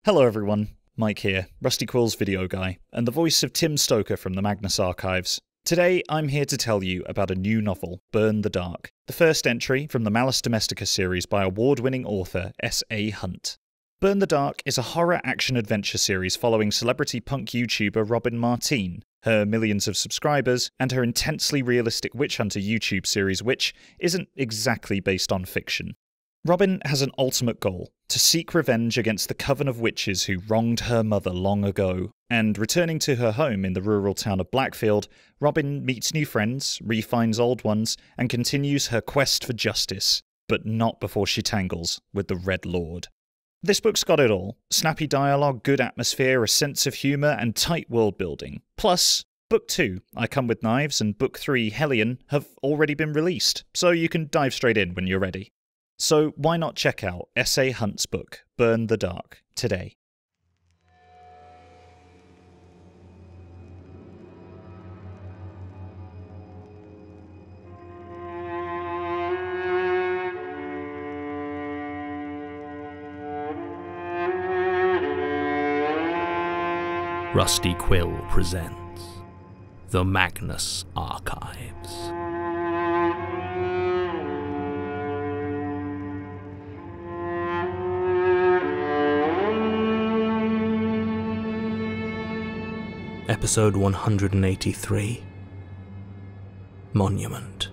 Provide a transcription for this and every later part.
Hello everyone, Mike here, Rusty Quill's video guy, and the voice of Tim Stoker from the Magnus archives. Today I'm here to tell you about a new novel, Burn the Dark, the first entry from the Malus Domestica series by award-winning author S.A. Hunt. Burn the Dark is a horror action-adventure series following celebrity punk YouTuber Robin Martine, her millions of subscribers, and her intensely realistic witch hunter YouTube series which isn't exactly based on fiction. Robin has an ultimate goal, to seek revenge against the coven of witches who wronged her mother long ago, and returning to her home in the rural town of Blackfield, Robin meets new friends, refines old ones, and continues her quest for justice, but not before she tangles with the Red Lord. This book's got it all: snappy dialogue, good atmosphere, a sense of humour, and tight world building. Plus, Book 2, I Come With Knives, and Book 3, Helen, have already been released, so you can dive straight in when you're ready. So why not check out S.A. Hunt's book, Burn the Dark, today? Rusty Quill presents The Magnus Archives. Episode 183, Monument.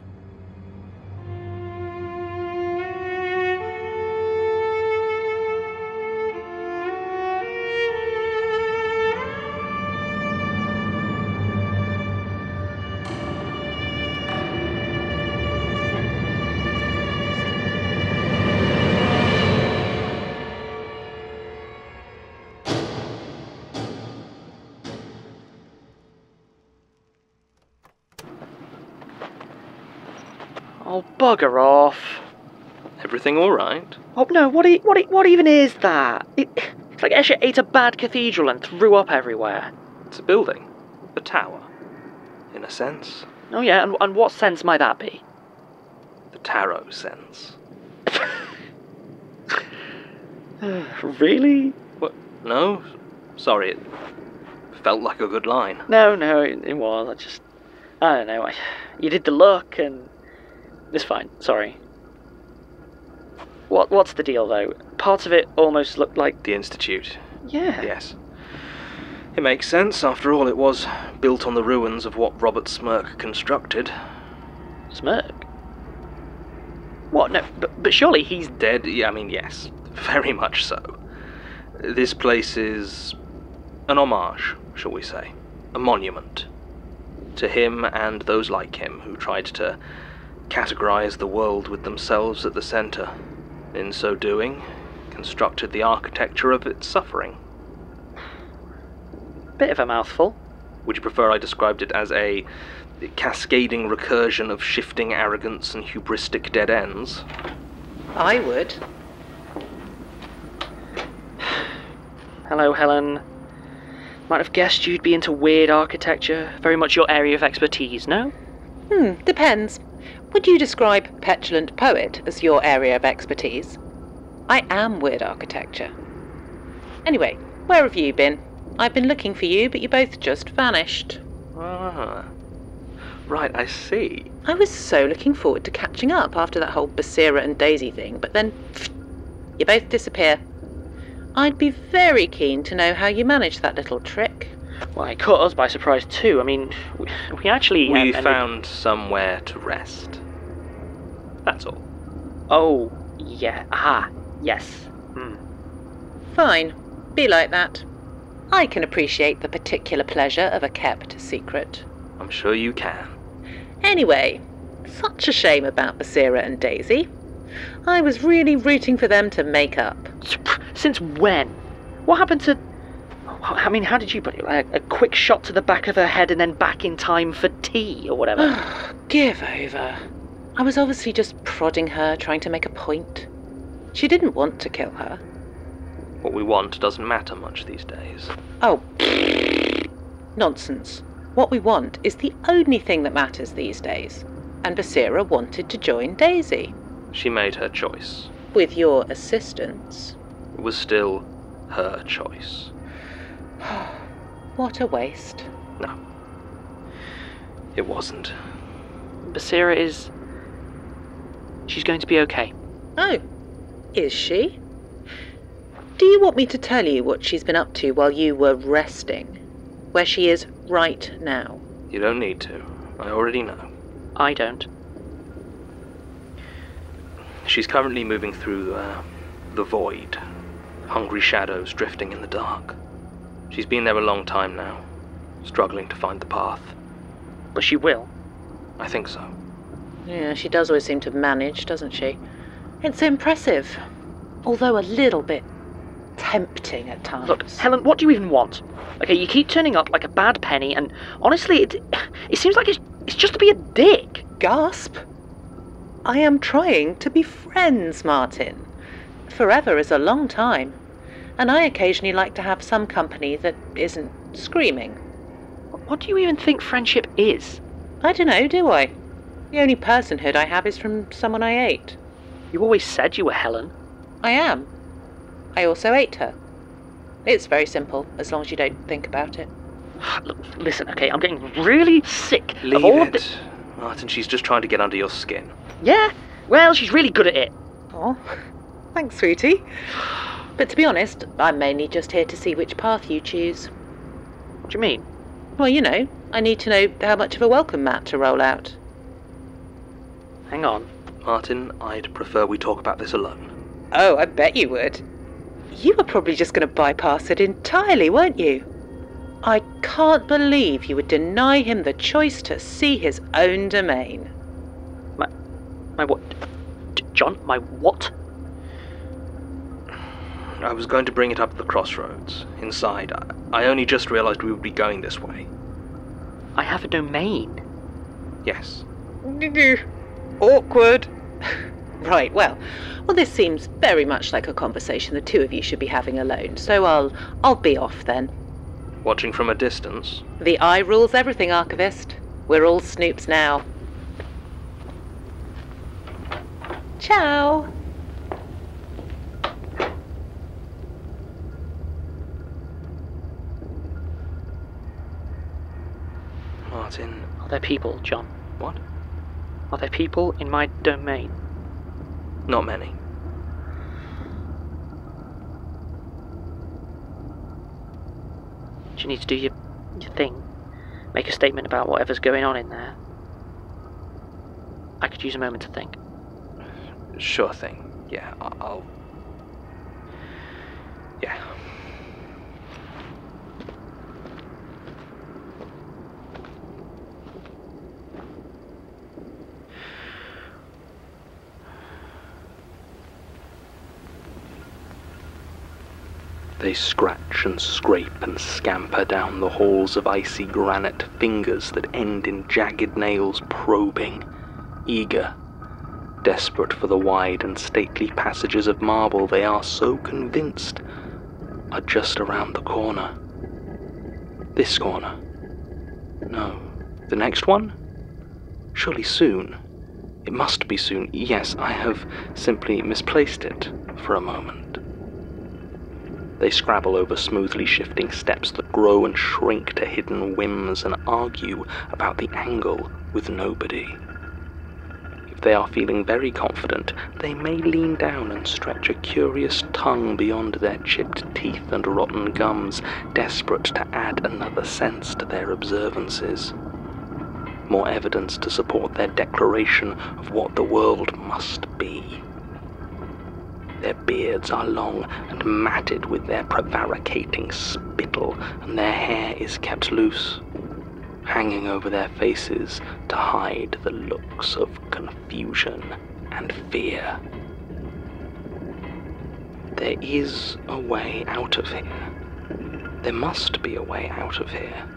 Oh, bugger off. Everything alright? Oh, no, what even is that? It's like Escher ate a bad cathedral and threw up everywhere. It's a building. A tower. In a sense. Oh, yeah, and what sense might that be? The tarot sense. Really? What? No? Sorry, it felt like a good line. No, it was. I don't know. You did the look and... It's fine, sorry. What's the deal, though? Parts of it almost looked like... The Institute. Yeah. Yes. It makes sense. After all, it was built on the ruins of what Robert Smirk constructed. Smirk? What? No, but surely he's... Dead? Yeah, I mean, yes. Very much so. This place is an homage, shall we say. A monument. To him and those like him who tried to categorize the world with themselves at the center. In so doing, constructed the architecture of its suffering. Bit of a mouthful. Would you prefer I described it as a cascading recursion of shifting arrogance and hubristic dead ends? I would. Hello, Helen. Might have guessed you'd be into weird architecture. Very much your area of expertise, no? Depends. Would you describe petulant poet as your area of expertise? I am weird architecture. Anyway, where have you been? I've been looking for you, but you both just vanished. Ah. Right, I see. I was so looking forward to catching up after that whole Baryy and Daisy thing, but then you both disappear. I'd be very keen to know how you managed that little trick. Well, it caught us by surprise too. I mean, we actually... We found somewhere to rest. That's all. Oh, yeah. Aha, yes. Fine. Be like that. I can appreciate the particular pleasure of a kept secret. I'm sure you can. Anyway, such a shame about Baryy and Daisy. I was really rooting for them to make up. Since when? What happened to... I mean, how did you put it? A quick shot to the back of her head and then back in time for tea or whatever? Give over. I was obviously just prodding her, trying to make a point. She didn't want to kill her. What we want doesn't matter much these days. Oh, nonsense. What we want is the only thing that matters these days. And Baryy wanted to join Daisy. She made her choice. With your assistance. It was still her choice. What a waste. No. It wasn't. Basira is... she's going to be okay. Oh, is she? Do you want me to tell you what she's been up to while you were resting? Where she is right now? You don't need to. I already know. I don't. She's currently moving through the void. Hungry shadows drifting in the dark. She's been there a long time now, struggling to find the path. But she will. I think so. Yeah, she does always seem to manage, doesn't she? It's impressive, although a little bit tempting at times. Look, Helen, what do you even want? Okay, you keep turning up like a bad penny, and honestly, it seems like it's just to be a dick. Gasp! I am trying to be friends, Martin. Forever is a long time, and I occasionally like to have some company that isn't screaming. What do you even think friendship is? I don't know, do I? The only personhood I have is from someone I ate. You always said you were Helen. I am. I also ate her. It's very simple, as long as you don't think about it. Look, listen, okay, I'm getting really sick Leave of all of it. this. Martin, she's just trying to get under your skin. Yeah? Well, she's really good at it. Oh, thanks, sweetie. But to be honest, I'm mainly just here to see which path you choose. What do you mean? Well, you know, I need to know how much of a welcome mat to roll out. Hang on. Martin, I'd prefer we talk about this alone. Oh, I bet you would. You were probably just going to bypass it entirely, weren't you? I can't believe you would deny him the choice to see his own domain. My what? John, my what? I was going to bring it up at the crossroads, inside. I only just realized we would be going this way. I have a domain. Yes. Awkward. Right, well, this seems very much like a conversation the two of you should be having alone, so I'll be off then. Watching from a distance? The eye rules everything, Archivist. We're all snoops now. Ciao. Martin. Are there people, John? What? Are there people in my domain? Not many. Do you need to do your thing? Make a statement about whatever's going on in there? I could use a moment to think. Sure thing. Yeah, I'll... Yeah. They scratch and scrape and scamper down the halls of icy granite, fingers that end in jagged nails probing, eager, desperate for the wide and stately passages of marble they are so convinced are just around the corner. This corner. No. The next one? Surely soon. It must be soon. Yes, I have simply misplaced it for a moment. They scrabble over smoothly shifting steps that grow and shrink to hidden whims and argue about the angle with nobody. If they are feeling very confident, they may lean down and stretch a curious tongue beyond their chipped teeth and rotten gums, desperate to add another sense to their observances. More evidence to support their declaration of what the world must be. Their beards are long and matted with their prevaricating spittle, and their hair is kept loose, hanging over their faces to hide the looks of confusion and fear. There is a way out of here. There must be a way out of here.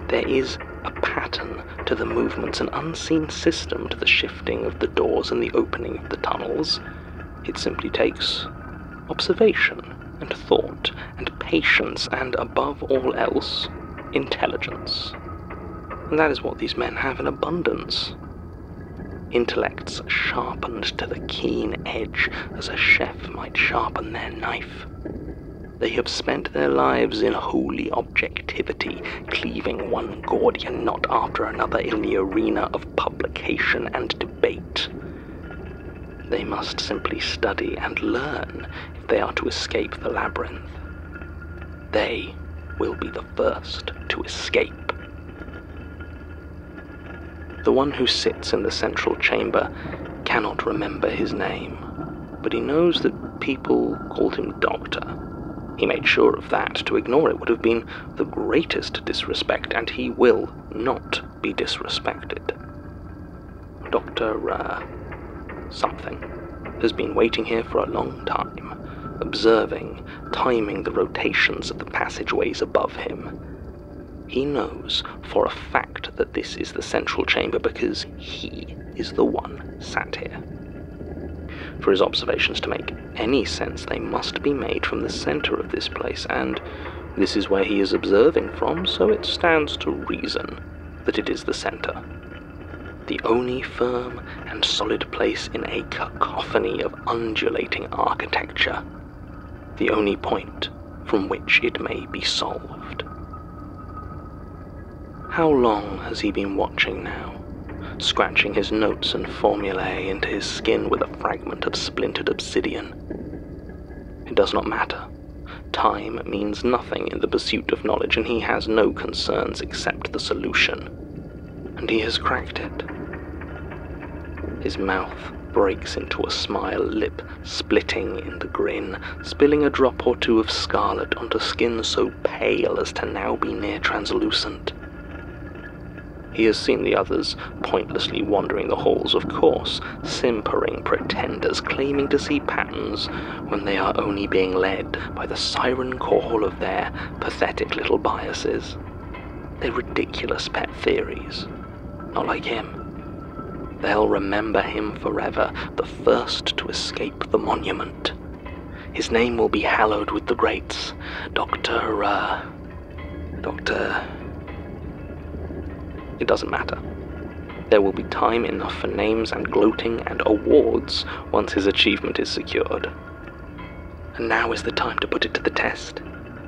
There is a pattern to the movements, an unseen system to the shifting of the doors and the opening of the tunnels. It simply takes observation and thought and patience and, above all else, intelligence. And that is what these men have in abundance. Intellects sharpened to the keen edge as a chef might sharpen their knife. They have spent their lives in holy objectivity, cleaving one Gordian knot after another in the arena of publication and debate. They must simply study and learn if they are to escape the labyrinth. They will be the first to escape. The one who sits in the central chamber cannot remember his name, but he knows that people called him Doctor. He made sure of that. To ignore it would have been the greatest disrespect, and he will not be disrespected. Dr. something has been waiting here for a long time, observing, timing the rotations of the passageways above him. He knows for a fact that this is the central chamber because he is the one sat here. For his observations to make any sense, they must be made from the center of this place, and this is where he is observing from, so it stands to reason that it is the center. The only firm and solid place in a cacophony of undulating architecture. The only point from which it may be solved. How long has he been watching now? Scratching his notes and formulae into his skin with a fragment of splintered obsidian. It does not matter. Time means nothing in the pursuit of knowledge, and he has no concerns except the solution. And he has cracked it. His mouth breaks into a smile, lip splitting in the grin, spilling a drop or two of scarlet onto skin so pale as to now be near translucent. He has seen the others pointlessly wandering the halls, of course, simpering pretenders claiming to see patterns when they are only being led by the siren call of their pathetic little biases, their ridiculous pet theories. Not like him. They'll remember him forever, the first to escape the monument. His name will be hallowed with the greats. Dr. It doesn't matter. There will be time enough for names and gloating and awards once his achievement is secured. And now is the time to put it to the test,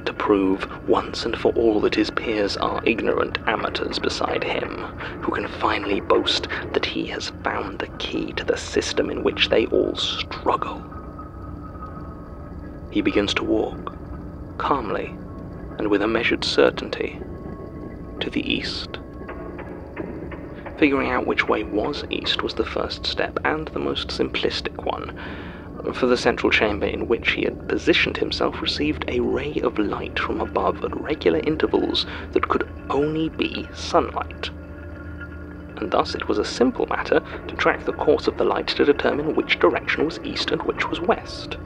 to prove once and for all that his peers are ignorant amateurs beside him, who can finally boast that he has found the key to the system in which they all struggle. He begins to walk, calmly and with a measured certainty, to the east. Figuring out which way was east was the first step, and the most simplistic one, for the central chamber in which he had positioned himself received a ray of light from above at regular intervals that could only be sunlight. And thus it was a simple matter to track the course of the light to determine which direction was east and which was west.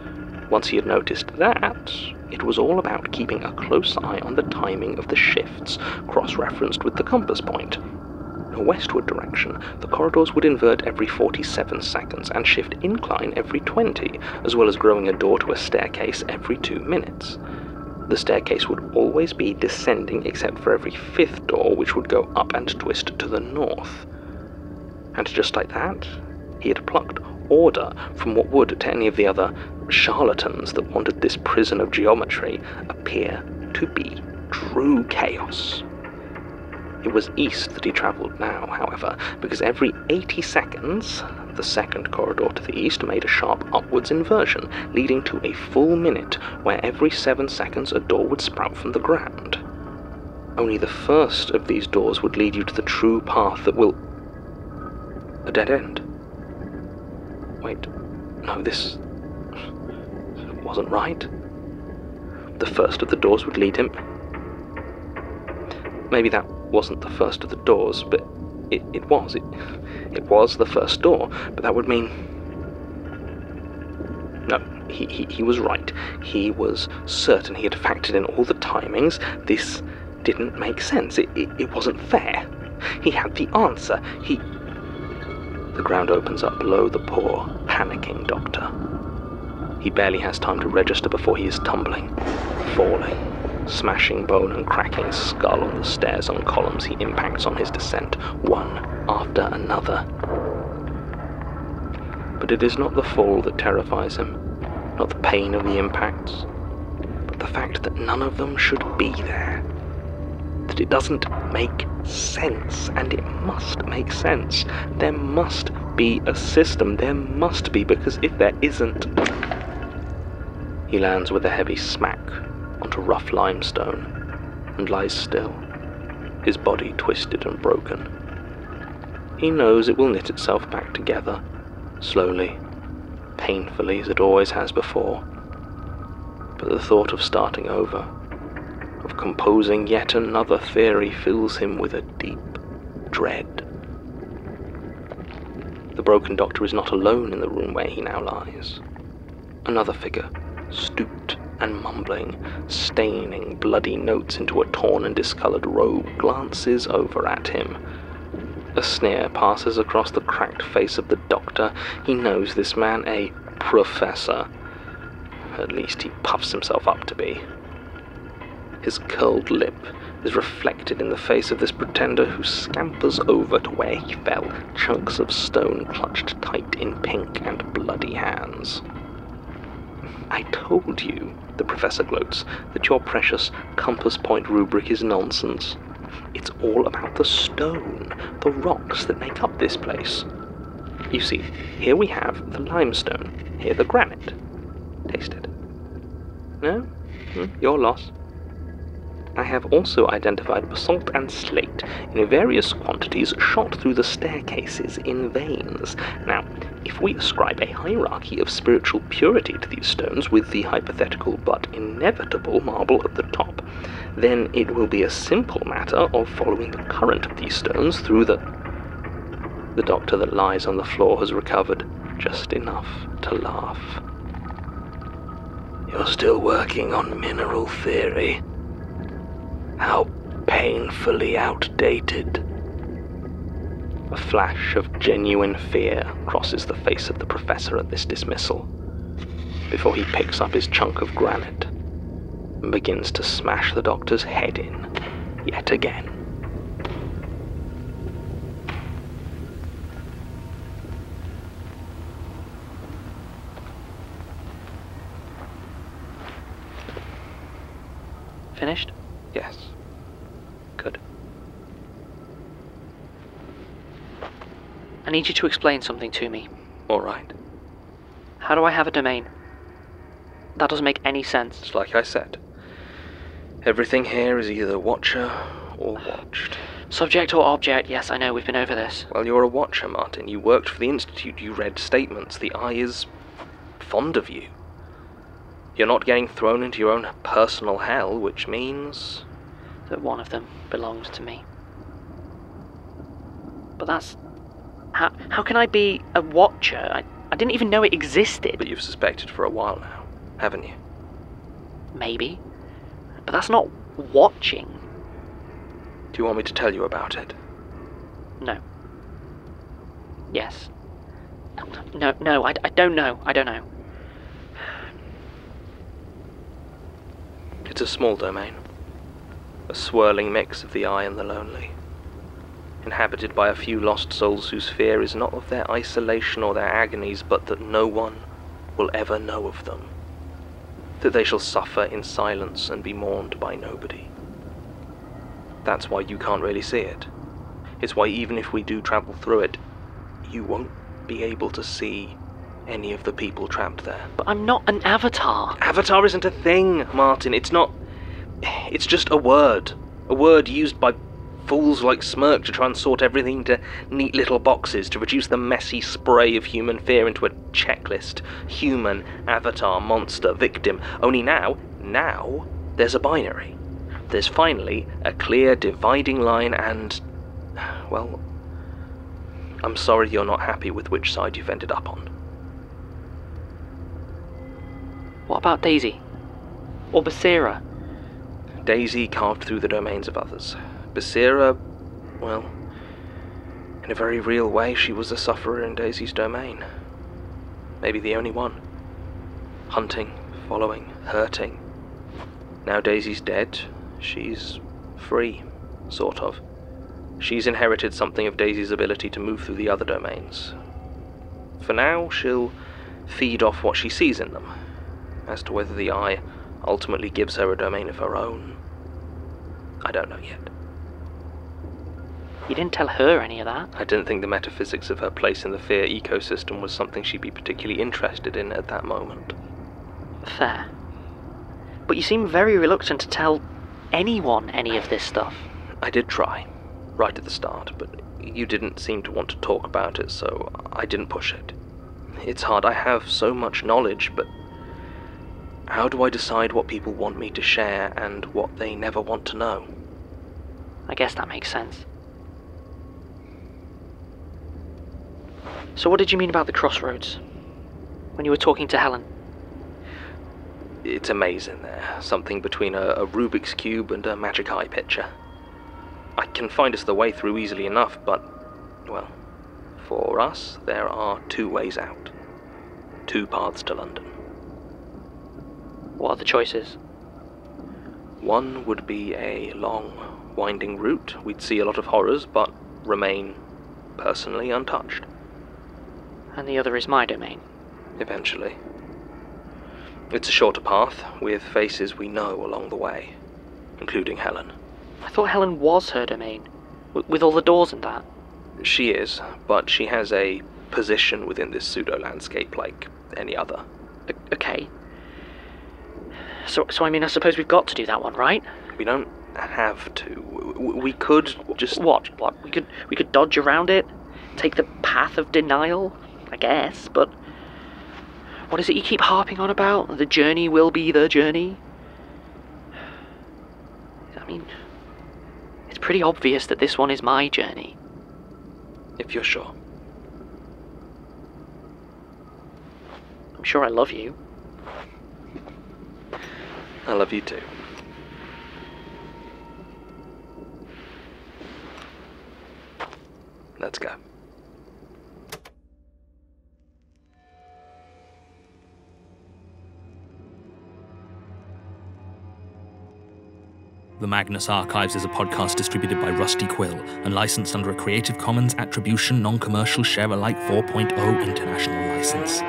Once he had noticed that, it was all about keeping a close eye on the timing of the shifts, cross-referenced with the compass point. In a westward direction, the corridors would invert every 47 seconds and shift incline every 20, as well as growing a door to a staircase every 2 minutes. The staircase would always be descending except for every 5th door, which would go up and twist to the north. And just like that, he had plucked order from what would, to any of the other charlatans that wanted this prison of geometry, appear to be true chaos. It was east that he travelled now, however, because every 80 seconds, the second corridor to the east made a sharp upwards inversion, leading to a full minute where every 7 seconds a door would sprout from the ground. Only the first of these doors would lead you to the true path that will... A dead end. Wait, no, this wasn't right. The first of the doors would lead him... Maybe that wasn't the first of the doors, but it was. It was the first door, but that would mean... No, he was right. He was certain he had factored in all the timings. This didn't make sense. It wasn't fair. He had the answer. The ground opens up below the poor, panicking doctor. He barely has time to register before he is tumbling, falling, smashing bone and cracking skull on the stairs on columns he impacts on his descent, one after another. But it is not the fall that terrifies him, not the pain of the impacts, but the fact that none of them should be there. That it doesn't make sense, and it must make sense. There must be a system, there must be, because if there isn't... He lands with a heavy smack onto rough limestone and lies still, his body twisted and broken. He knows it will knit itself back together, slowly, painfully, as it always has before. But the thought of starting over, of composing yet another theory, fills him with a deep dread. The broken doctor is not alone in the room where he now lies. Another figure, stooped and mumbling, staining bloody notes into a torn and discoloured robe, glances over at him. A sneer passes across the cracked face of the doctor. He knows this man a professor. At least he puffs himself up to be. His curled lip is reflected in the face of this pretender who scampers over to where he fell, chunks of stone clutched tight in pink and bloody hands. "I told you," the professor gloats, "that your precious compass point rubric is nonsense. It's all about the stone, the rocks that make up this place. You see, here we have the limestone, here the granite. Taste it. No? Your loss. I have also identified basalt and slate in various quantities shot through the staircases in veins. Now, if we ascribe a hierarchy of spiritual purity to these stones with the hypothetical but inevitable marble at the top, then it will be a simple matter of following the current of these stones through the... The doctor that lies on the floor has recovered just enough to laugh. You're still working on mineral theory? How painfully outdated. A flash of genuine fear crosses the face of the professor at this dismissal, before he picks up his chunk of granite and begins to smash the doctor's head in yet again. Finished? Yes. Good. I need you to explain something to me. All right. How do I have a domain? That doesn't make any sense. It's like I said. Everything here is either watcher or watched. Subject or object, yes, I know, we've been over this. Well, you're a watcher, Martin. You worked for the Institute, you read statements. The Eye is fond of you. You're not getting thrown into your own personal hell, which means... that one of them belongs to me. But that's... How can I be a watcher? I didn't even know it existed. But you've suspected for a while now, haven't you? Maybe. But that's not watching. Do you want me to tell you about it? No. Yes. No, I don't know. I don't know. It's a small domain. A swirling mix of the Eye and the lonely. Inhabited by a few lost souls whose fear is not of their isolation or their agonies, but that no one will ever know of them. That they shall suffer in silence and be mourned by nobody. That's why you can't really see it. It's why even if we do travel through it, you won't be able to see any of the people trapped there. But I'm not an avatar. Avatar isn't a thing, Martin. It's not... It's just a word. A word used by fools like Smirk to try and sort everything into neat little boxes, to reduce the messy spray of human fear into a checklist. Human, avatar, monster, victim. Only now, there's a binary. There's finally a clear dividing line and... well, I'm sorry you're not happy with which side you've ended up on. What about Daisy? Or Basira? Daisy carved through the domains of others. Basira, well, in a very real way, she was a sufferer in Daisy's domain. Maybe the only one. Hunting, following, hurting. Now Daisy's dead, she's free, sort of. She's inherited something of Daisy's ability to move through the other domains. For now, she'll feed off what she sees in them. As to whether the Eye ultimately gives her a domain of her own, I don't know yet. You didn't tell her any of that? I didn't think the metaphysics of her place in the fear ecosystem was something she'd be particularly interested in at that moment. Fair. But you seem very reluctant to tell anyone any of this stuff. I did try, right at the start, but you didn't seem to want to talk about it, so I didn't push it. It's hard, I have so much knowledge, but how do I decide what people want me to share and what they never want to know? I guess that makes sense. So what did you mean about the crossroads? When you were talking to Helen? It's a maze in there, something between a Rubik's Cube and a magic eye picture. I can find us the way through easily enough, but, well, for us, there are 2 ways out. 2 paths to London. What are the choices? One would be a long, winding route. We'd see a lot of horrors, but remain, personally, untouched. And the other is my domain. Eventually. It's a shorter path, with faces we know along the way, including Helen. I thought Helen was her domain, with all the doors and that. She is, but she has a position within this pseudo-landscape like any other. Okay. So I mean, I suppose we've got to do that one, right? We don't have to. We could just... What? We could dodge around it? Take the path of denial? I guess, but... What is it you keep harping on about? The journey will be the journey? I mean... It's pretty obvious that this one is my journey. If you're sure. I'm sure I love you. I love you too. Let's go. The Magnus Archives is a podcast distributed by Rusty Quill and licensed under a Creative Commons Attribution Non-Commercial Share-alike 4.0 international license.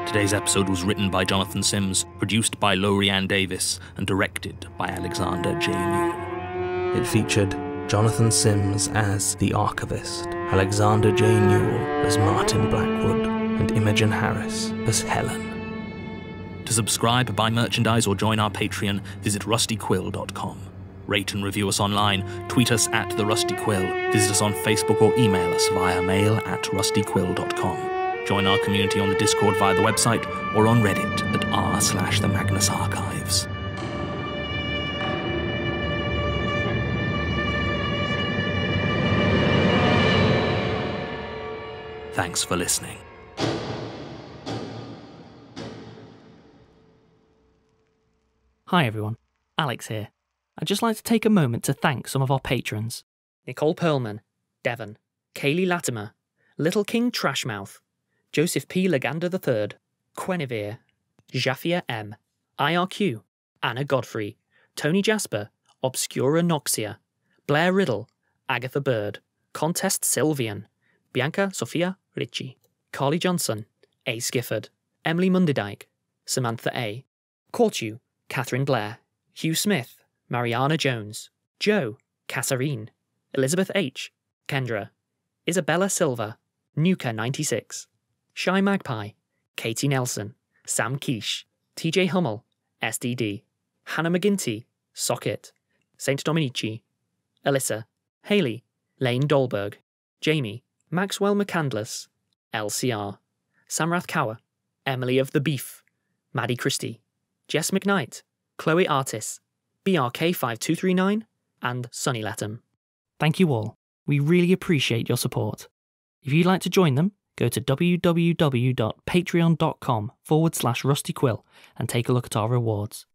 Today's episode was written by Jonathan Sims, produced by Lowri and Davies, and directed by Alexander J. Newall. It featured Jonathan Sims as the Archivist, Alexander J. Newall as Martin Blackwood, and Imogen Harris as Helen. To subscribe, buy merchandise, or join our Patreon, visit rustyquill.com. Rate and review us online, tweet us at The Rusty Quill, visit us on Facebook or email us via mail@rustyquill.com. Join our community on the Discord via the website or on Reddit at r/the Magnus Archives. Thanks for listening. Hi everyone, Alex here. I'd just like to take a moment to thank some of our patrons. Nicole Perlman, Devon, Kaylee Latimer, Little King Trashmouth, Joseph P. Legander III, Quenevere, Jafia M, IRQ, Anna Godfrey, Tony Jasper, Obscura Noxia, Blair Riddle, Agatha Bird, Contest Sylvian, Bianca Sophia Ritchie, Carly Johnson, A. Skifford, Emily Mundydyke, Samantha A, Cortu, Catherine Blair, Hugh Smith, Mariana Jones, Joe, Kasserine, Elizabeth H, Kendra, Isabella Silva, Nuka 96, Shy Magpie, Katie Nelson, Sam Quiche, TJ Hummel, SDD, Hannah McGinty, Socket, Saint Dominici, Alyssa, Haley, Lane Dolberg, Jamie, Maxwell McCandless, LCR, Samrath Kaur, Emily of the Beef, Maddie Christie, Jess McKnight, Chloe Artis, BRK5239, and Sonny Letham. Thank you all. We really appreciate your support. If you'd like to join them, go to www.patreon.com/rustyquill and take a look at our rewards.